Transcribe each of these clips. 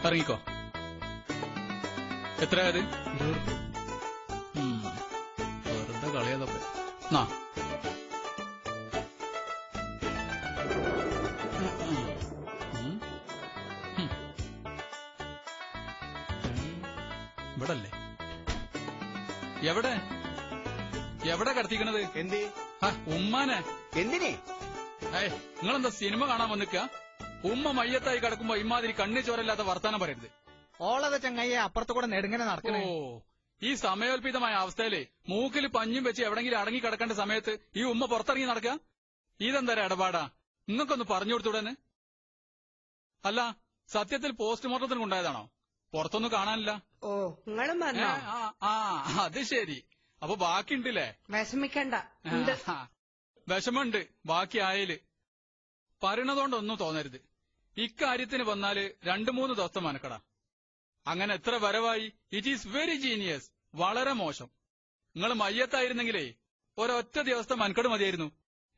ഇറങ്ങിക്കോ. എത്രയായത്? 20. വെറുതെ കളിയതൊക്കെ. നാ ഇവിടല്ലേ? എവിടെ എവിടെ കടത്തിക്കണത്? എന്ത്? ഉമ്മാനെ. എന്തിനെ? നിങ്ങളെന്താ സിനിമ കാണാൻ വന്നിക്ക? ഉമ്മ മയ്യത്തായി കിടക്കുമ്പോ ഇമാതിരി കണ്ണി ചോരല്ലാത്ത വർത്താനം പറയരുത്. ഓളത ചങ്ങയ്യെ അപ്പുറത്തു കൂടെ നെടുങ്ങനെ നടക്കണേ. ഓ, ഈ സമയോൽപിതമായ അവസ്ഥയില് മൂക്കിൽ പഞ്ഞും വെച്ച് എവിടെങ്കിലും അടങ്ങി കിടക്കേണ്ട സമയത്ത് ഈ ഉമ്മ പുറത്തിറങ്ങി നടക്കുക? ഇതെന്താ ഇടപാടാ? നിങ്ങൾക്കൊന്ന് പറഞ്ഞു കൊടുത്തൂടെന്ന്? അല്ല, സത്യത്തിൽ പോസ്റ്റ്മോർട്ടത്തിന് ഉണ്ടായതാണോ? പുറത്തൊന്നും കാണാനില്ല. ഓ, നിങ്ങളും പറഞ്ഞോ? അത് ശരി. അപ്പൊ ബാക്കിയുണ്ടല്ലേ? വിഷമിക്കണ്ട. വിഷമുണ്ട് ബാക്കി ആയാല്. പറയണതോണ്ടൊന്നും തോന്നരുത്. ഇക്കാര്യത്തിന് വന്നാല് 2-3 ദിവസം മനക്കട. അങ്ങനെ എത്ര വരവായി. It is very genius. വളരെ മോശം. നിങ്ങൾ മയ്യത്തായിരുന്നെങ്കിലേ ഒരൊറ്റ ദിവസത്തെ മനക്കട് മതിയായിരുന്നു.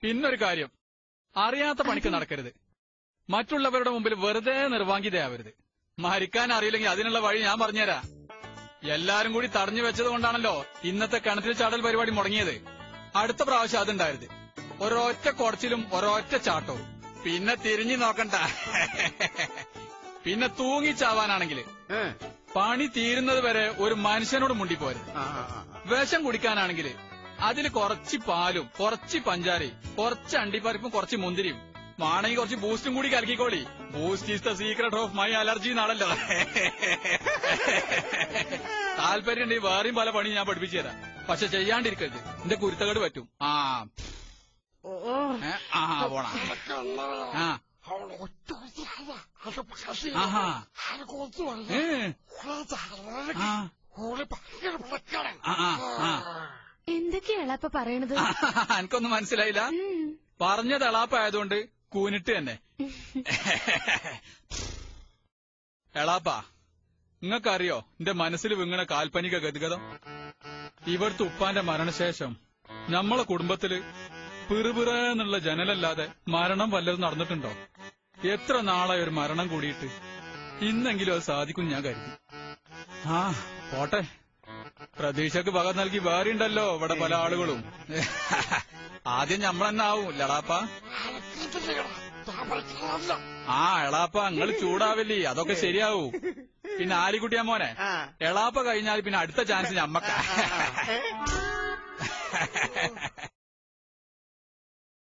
പിന്നൊരു കാര്യം, അറിയാത്ത പണിക്ക് നടക്കരുത്. മറ്റുള്ളവരുടെ മുമ്പിൽ വെറുതെ നിർവാങ്കിതയാവരുത്. മരിക്കാൻ അറിയില്ലെങ്കിൽ അതിനുള്ള വഴി ഞാൻ പറഞ്ഞുതരാം. എല്ലാരും കൂടി തടഞ്ഞു വെച്ചത് കൊണ്ടാണല്ലോ ഇന്നത്തെ കിണറ്റിൽ ചാടൽ പരിപാടി മുടങ്ങിയത്. അടുത്ത പ്രാവശ്യം അതുണ്ടായത്. ഒരൊറ്റ കുറച്ചിലും ഒരൊറ്റ ചാട്ടവും. പിന്നെ തിരിഞ്ഞു നോക്കണ്ട. പിന്നെ തൂങ്ങിച്ചാവാനാണെങ്കില് പണി തീരുന്നത് വരെ ഒരു മനുഷ്യനോട് മുണ്ടിപ്പോരുത്. വിഷം കുടിക്കാനാണെങ്കിൽ അതിൽ കുറച്ച് പാലും കുറച്ച് പഞ്ചാരയും കുറച്ച് അണ്ടിപ്പരിപ്പും കുറച്ച് മുന്തിരിയും വേണമെങ്കിൽ കുറച്ച് ബൂസ്റ്റും കൂടി കലക്കിക്കോളി. Boost is the secret of my allergy എന്നാണല്ലോ. താല്പര്യം ഉണ്ടെങ്കിൽ വേറെയും പല പണി ഞാൻ പഠിപ്പിച്ചു തരാം. പക്ഷെ ചെയ്യാണ്ടിരിക്കരുത്. എന്റെ കുരുത്തകേട് പറ്റും. പോണ എന്തൊക്കെയാ പറയണത്? എനിക്കൊന്നും മനസ്സിലായില്ല. പറഞ്ഞത് എളാപ്പായതുകൊണ്ട് കൂനിട്ട് തന്നെ. എളാപ്പാ, നിങ്ങൾക്കറിയോ എന്റെ മനസ്സിൽ വിങ്ങണ കാൽപ്പനിക ഗതിഗതം? ഇവിടുത്തെ ഉപ്പാന്റെ മരണശേഷം നമ്മളെ കുടുംബത്തില് പിറുപിറന്നുള്ള ജനലല്ലാതെ മരണം വല്ലതും നടന്നിട്ടുണ്ടോ? എത്ര നാളായി ഒരു മരണം കൂടിയിട്ട്. ഇന്നെങ്കിലും അത് സാധിക്കും ഞാൻ കരുതി. പോട്ടെ, പ്രതീക്ഷക്ക് വക നൽകി വേറെയുണ്ടല്ലോ ഇവിടെ പല ആളുകളും. ആദ്യം ഞമ്മളെന്നാവും ലടാപ്പ. എളാപ്പ നിങ്ങൾ ചൂടാവില്ലേ, അതൊക്കെ ശരിയാവൂ. പിന്നെ ആലിക്കുട്ടിയാ മോനെ, എളാപ്പ കഴിഞ്ഞാൽ പിന്നെ അടുത്ത ചാൻസ് ഞമ്മക്ക.